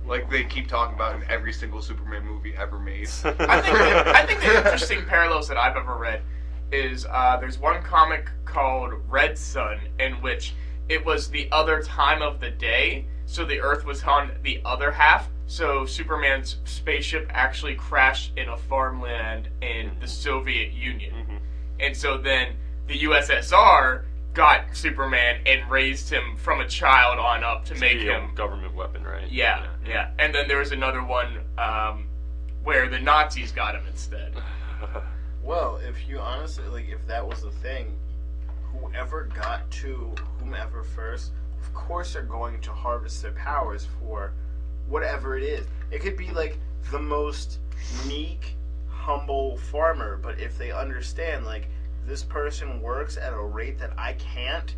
Like they keep talking about in every single Superman movie ever made. I think the interesting parallels that I've ever read is there's one comic called Red Sun in which it was the other time of the day, so the Earth was on the other half. So Superman's spaceship actually crashed in a farmland in the Soviet Union, and so then the USSR got Superman and raised him from a child on up to make Be a him. government weapon, right? Yeah. And then there was another one where the Nazis got him instead. Well, if you honestly, like, if that was the thing, whoever got to whomever first, of course they're going to harvest their powers for whatever it is. It could be, like, the most meek, humble farmer, but if they understand, like, this person works at a rate that I can't,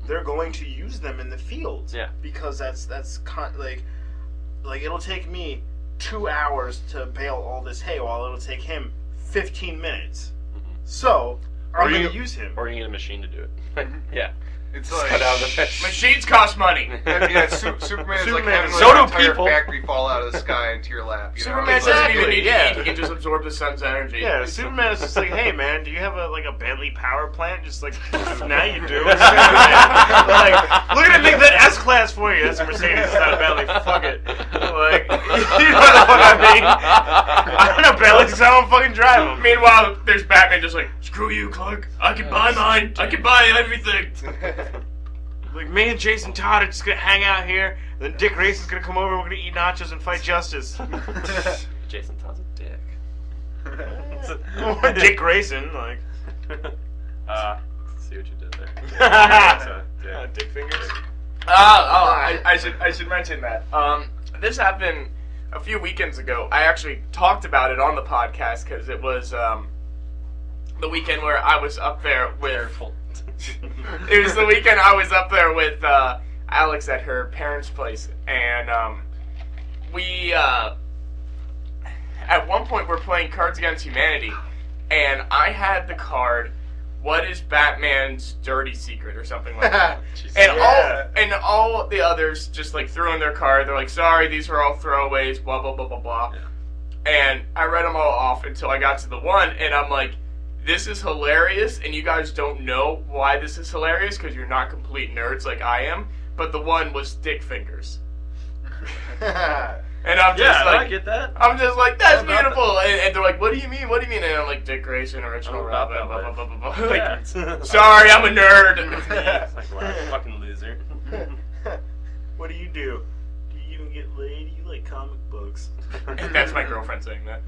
they're going to use them in the fields. Yeah. Because like it'll take me 2 hours to bale all this hay while it'll take him 15 minutes. So, I'm going to use him. Or you can get a machine to do it. Yeah. It's Just like cut out the mess. Machines cost money. yeah, Superman is like Superman- having so like, do an entire people. factory fall out of the sky into your lap. You know? Superman It's doesn't like- even need to yeah. eat. He can just absorb the sun's energy. Yeah, Superman is just like, hey man, do you have a Bentley power plant? Just like, now you do. Like, look at it, make that S class for you. That's a Mercedes, it's not a Bentley. Fuck it. Like, you know what the fuck I mean? I don't know Bentley because I don't fucking drive them. Meanwhile, there's Batman just like, screw you, Clark. I can buy mine. I can buy everything. Like, me and Jason Todd are just gonna hang out here, and then Dick Grayson's gonna come over, and we're gonna eat nachos and fight Justice. Jason Todd's a dick. Dick Grayson, like. See what you did there. Dick fingers. I should mention that. This happened a few weekends ago. I actually talked about it on the podcast because it was the weekend where I was up there with. Careful. It was the weekend I was up there with Alex at her parents' place, and we at one point we're playing Cards Against Humanity, and I had the card, "What is Batman's dirty secret?" or something like that. And all the others just like threw in their card. They're like, "Sorry, these were all throwaways." Blah blah blah blah blah. Yeah. And I read them all off until I got to the one, and I'm like, this is hilarious, and you guys don't know why this is hilarious because you're not complete nerds like I am. But the one was Dick Fingers, and I'm just Yeah, like, I get that. I'm just like, that's How about beautiful, and they're like, what do you mean? What do you mean? And I'm like, Dick Grayson, original How about Robin, that blah blah life? blah blah blah. Yeah. Like, sorry, I'm a nerd. It's like, wow, fucking loser. What do? Do you even get laid? You like comic books. That's my girlfriend saying that.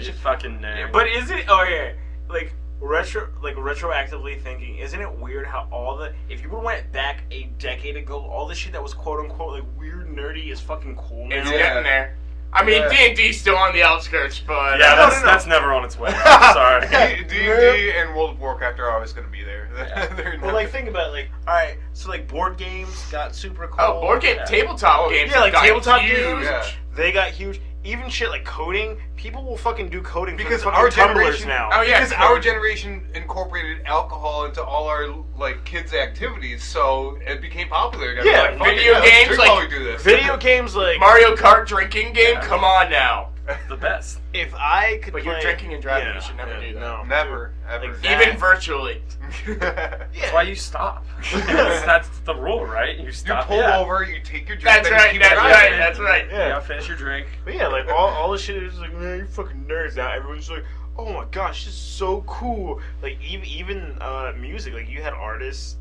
You fucking nerd. But is it okay? Like retroactively thinking, isn't it weird how all the if you went back a decade ago, all the shit that was quote unquote like weird nerdy is fucking cool now. It's Yeah. getting there. I mean, Yeah. D&D's still on the outskirts, but yeah, no, that's never on its way. I'm sorry. D&D and World of Warcraft are always going to be there. They're Well, not- like, think about it, like, alright, so, like, board games got super cool. oh, board game, Yeah. tabletop games, Yeah, like got tabletop huge. games. Yeah. They got huge. Even shit like coding, people will fucking do coding Because for our tumblers generation now. Oh, yeah. because our generation incorporated alcohol into all our like kids' activities, so it became popular. Guys Yeah, were like, fuck video it, let's games, drink like, while we do this. Video games like Mario Kart drinking game, Yeah. come on now. The best. if I could But play, you're drinking and driving, you should never do that. No, Never, ever. Like that. Even virtually. That's why you stop. that's the rule, right? You You stop. pull yeah. over, you take your drink, That's then you right, keep that's driving. right, that's right. Yeah, finish your drink. But yeah, like all the shit is like, man, you fucking nerds now. Everyone's like, oh my gosh, this is so cool. Like even music, like you had artists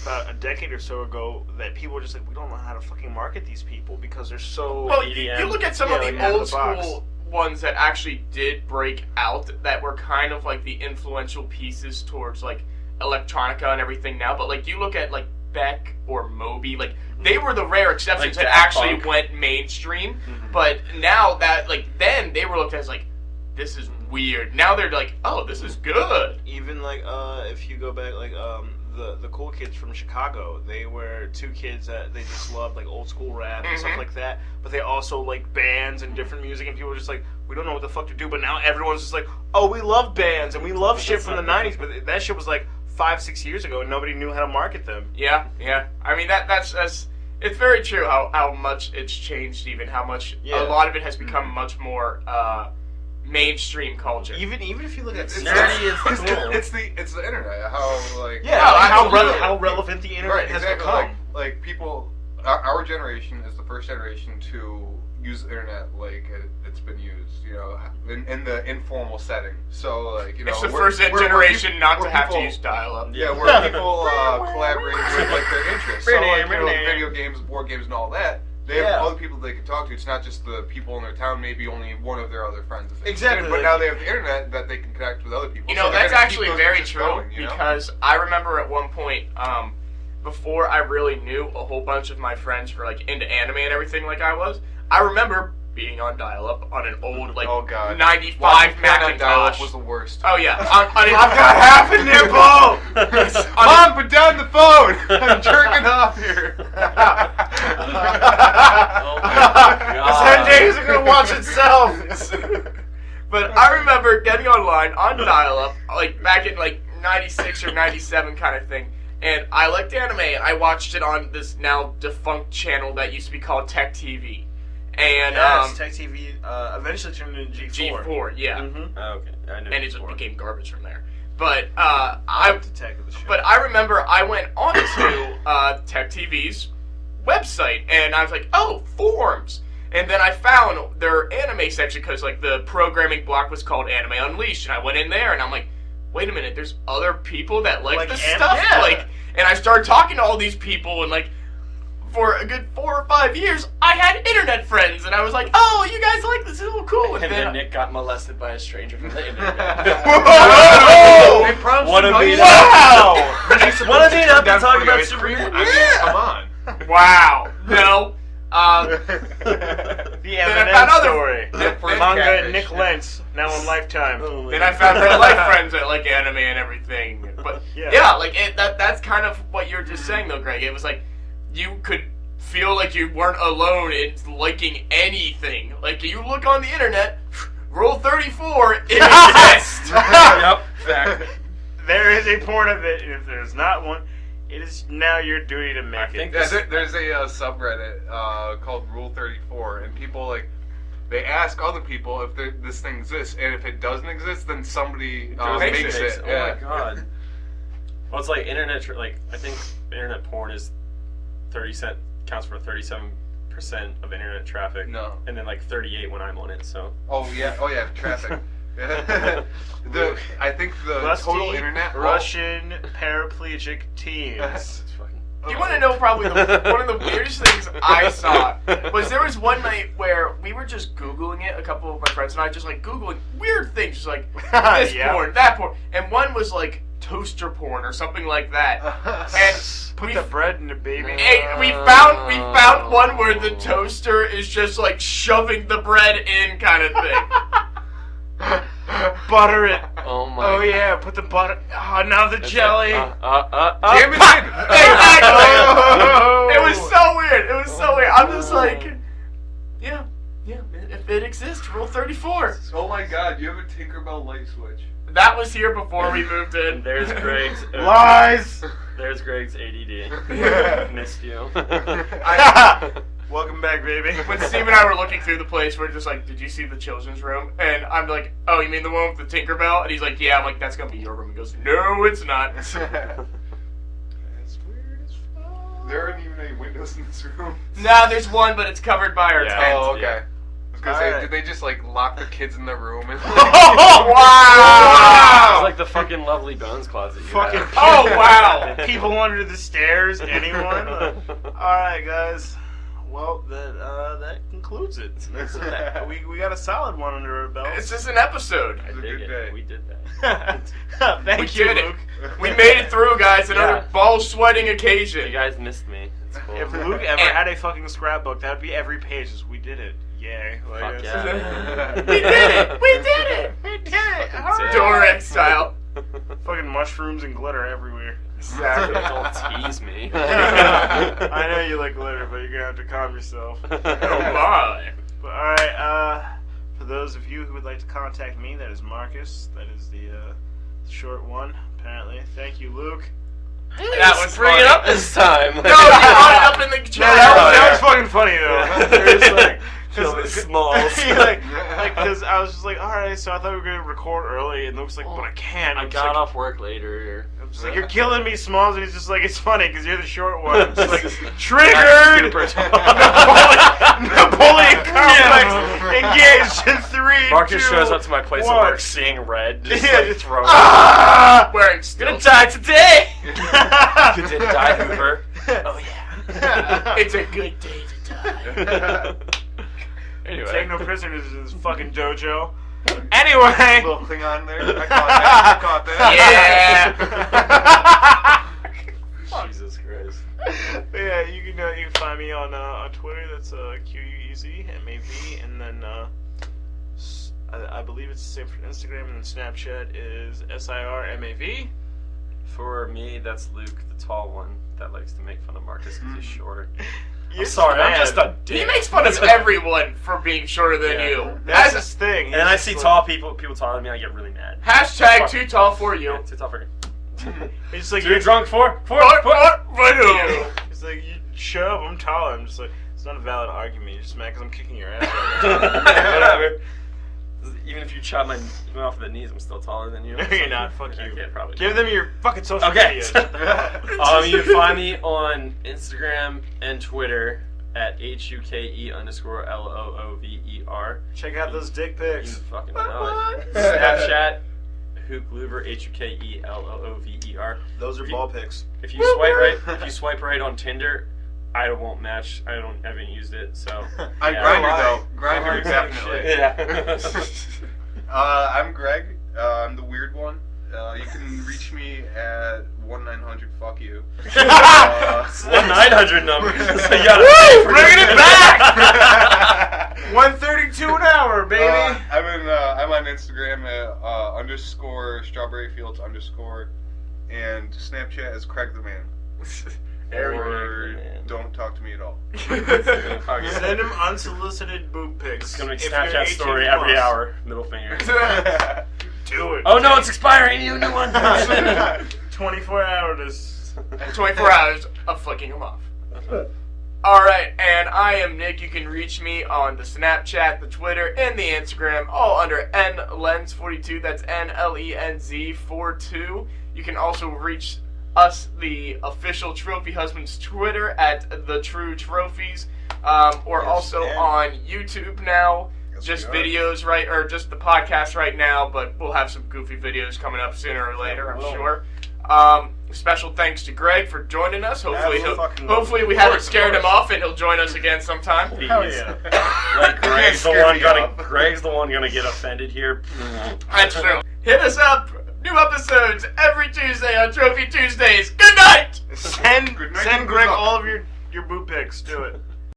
about a decade or so ago that people were just like, we don't know how to fucking market these people because they're so. Well, EDM. you look at some Yeah, of the like out of old the box. school ones that actually did break out that were kind of like the influential pieces towards like electronica and everything now, but like you look at like Beck or Moby, like they were the rare exceptions Like that Daft actually Punk. went mainstream. But now that like then they were looked at as like this is weird. Now they're like, oh, this is good. Even like if you go back like the cool kids from Chicago, they were two kids that they just loved like old school rap and stuff like that, but they also like bands and different music, and people were just like, we don't know what the fuck to do. But now everyone's just like, oh, we love bands and we love shit from the 90s, but that shit was like 5-6 years ago and nobody knew how to market them. Yeah. I mean that's it's very true how much it's changed, even how much a lot of it has become much more mainstream culture. Even if you look at Nerdy is cool. It's the internet. How like how relevant the internet right, has exactly. become. Like people, our generation is the first generation to use the internet like it's been used, you know, in the informal setting. So like, you know, It's the first generation not to have to people- use dial-up. Yeah, where people collaborate with like their interests. So like, you know, video games, board games, and all that. They have other people they can talk to. It's not just the people in their town. Maybe only one of their other friends. Exactly. But now they have the internet that they can connect with other people. You So know, they're that's gonna keep actually those very interests true going, you know? because I remember at one point, before I really knew a whole bunch of my friends were like into anime and everything like I was, I remember being on dial-up on an old like Oh, God. 95 Watching porn on dial-up Macintosh. was the worst. Oh yeah, on I've got half a nipple. on Mom, put down the phone. I'm jerking off here. Oh my god. Sanjay isn't gonna watch itself. But I remember getting online on dial-up, like back in like 96 or 97 kind of thing, and I liked anime, and I watched it on this now defunct channel that used to be called Tech TV. And Tech TV eventually turned into G4. G4, yeah. Mm-hmm. Oh, okay. I know And it just before. became garbage from there. But I The tech of the show. But I remember I went onto Tech TV's website, and I was like, oh, forums. And then I found their anime section, because like the programming block was called Anime Unleashed, and I went in there, and I'm like, wait a minute, there's other people that like this stuff? yeah. Like, and I started talking to all these people, and like, for a good 4 or 5 years, I had internet friends, and I was like, oh, you guys like this, it's cool. And then Nick got molested by a stranger from the internet. Whoa! They promised Wanna to be- Wow! Wanna be up and talk about Superman? I mean, come on. Wow. No. The Then I found Eminem other- story. Then- Manga catfish, Nick yeah. Lentz, now on Lifetime. Then I found real life friends that like anime and everything. But Yeah. yeah, like that's kind of what you were just saying though, Greg. It was like you could feel like you weren't alone in liking anything. Like you look on the internet, Rule 34, it exists. Yep. Fact. There is a porn of it, and if there's not one, it is now your duty to make think it. Yeah, there's a subreddit called Rule 34, and people like they ask other people if this thing exists, and if it doesn't exist, then somebody makes it. Oh Yeah. my god. Well, it's like internet. Like I think internet porn is counts for 37% of internet traffic. No. And then like 38 when I'm on it. So. Oh yeah, traffic. I think the Rusty, total internet Russian paraplegic teens. It's fucking. You want to know probably one of the weirdest things I saw was there was one night where we were just Googling it, a couple of my friends and I just like Googling weird things, just like this Yeah. porn, that porn, and one was like toaster porn or something like that. And Put we the bread in the baby. Hey, we found one where the toaster is just like shoving the bread in kind of thing. Butter it. Oh my. Oh yeah, put the butter. Oh, now the jelly. Jam it in. Exactly. Oh. It was so weird. It was so weird. I'm just like, yeah. If it exists, Rule 34. Oh my god, you have a Tinkerbell light switch. That was here before we moved in. And there's Greg's. Lies. There's Greg's ADD. Missed you. Welcome back, baby. When Steve and I were looking through the place, we're just like, did you see the children's room? And I'm like, oh, you mean the one with the Tinkerbell? And he's like, yeah. I'm like, that's going to be your room. He goes, no, it's not. That's weird as fuck. There aren't even any windows in this room. Nah, there's one, but it's covered by our Yeah. tent. Oh, okay. yeah. I was gonna say, Alright. did they just like lock the kids in their room? And Oh, wow! It's like the fucking Lovely Bones closet. You Fucking have. Oh, wow! People under the stairs. Anyone? All right, guys. well, that concludes it. We got a solid one under our belt. It's just an episode. It was a Dig good it. day. We did that. Thank We you, did it. Luke. We made it through, guys. Another Yeah. ball-sweating occasion. You guys missed me. It's cool. If Luke ever had a fucking scrapbook, that would be every page. Just, we did it. Yay. Like, Fuck it's- yeah, man. We did it! We did it! We did it. Fucking All right. Dorek style. Fucking mushrooms and glitter everywhere. Exactly. Don't tease me. I know you like glitter, but you're gonna have to calm yourself. Oh my. But alright, for those of you who would like to contact me, that is Marcus. That is the short one, apparently. Thank you, Luke. That was Bring it funny. up this time. No, you brought it up in the chat. That was fucking funny though. Seriously. Kill the smalls. like, cause I was just like, alright, so I thought we were gonna record early, and Luke's like, but I can't. I I'm got like, off work later. I'm just like, you're killing me, Smalls, and he's just like, it's funny, cause you're the short one. I'm just like, That's triggered! super Napoleon complex engaged in 3, Marcus 2, shows up to my place of 1. work seeing red, just Yeah, like just- throwing. Ah! Wearing Gonna still. die today! You didn't die, Hoover. Oh yeah. It's a good day to die. Anyway. Take no prisoners in this fucking dojo. Anyway! Little Klingon there. I caught that. Yeah! Jesus Christ. But yeah, you can find me on Twitter. That's QUEZ MAV, and then I believe it's the same for Instagram, and then Snapchat is SIRMAV. For me, that's Luke, the tall one that likes to make fun of Marcus because he's short. You're I'm sorry, I'm mad. just a dick. He makes fun of everyone for being shorter than Yeah. you. That's As his thing. And then I He's see just tall people taller than me, I get really mad. hashtag Fuck. too tall for you. Yeah, too tall for you. He's just like, So you're drunk for? He's like, you shut up, I'm taller. I'm just like, it's not a valid argument. You're just mad because I'm kicking your ass right now. Whatever. Even if you chop me off the knees, I'm still taller than you. No, you're not. Fuck you. Okay, probably. Give them your fucking social Okay. media. You can find me on Instagram and Twitter at HUKE_LOOVER. Check out those dick You pics. fucking know it. Snapchat, Hooklouver, HUKELOOVER. Those are ball picks. If you swipe right on Tinder, I won't match. I haven't used it, so. On yeah. Grindr though. Grindr definitely. Yeah. I'm Greg. I'm the weird one. You can reach me at 1-900-fuck you. 1-900 number. So you gotta Woo! for Bringing it back. 132 an hour, baby. I'm on Instagram at _strawberryfields_ and Snapchat is Craig the Man. Or don't talk to me at all. Send him unsolicited boob pics. It's gonna make if you're Snapchat 18 story every plus. hour. Middle finger. Do it. Oh no, it's expiring. You new one. 24 hours. 24 hours of flicking them off. Alright, and I am Nick. You can reach me on the Snapchat, the Twitter, and the Instagram, all under NLenz42. That's NLENZ42. You can also reach us, the official Trophy Husbands Twitter, at The True Trophies. We're Yes, also and- on YouTube now. Yes, Just we are. videos, right, or just the podcast right now, but we'll have some goofy videos coming up sooner or later, I'm we will. sure. Special thanks to Greg for joining us. Hopefully, Absolutely. we haven't scared him off, and he'll join us again sometime. Hell yeah. Like Greg's the Scare one me gonna off. Greg's the one gonna get offended here. That's true. Hit us up. New episodes every Tuesday on Trophy Tuesdays. Good night. Send Good night send and Greg good luck. all of your boob pics. Do it.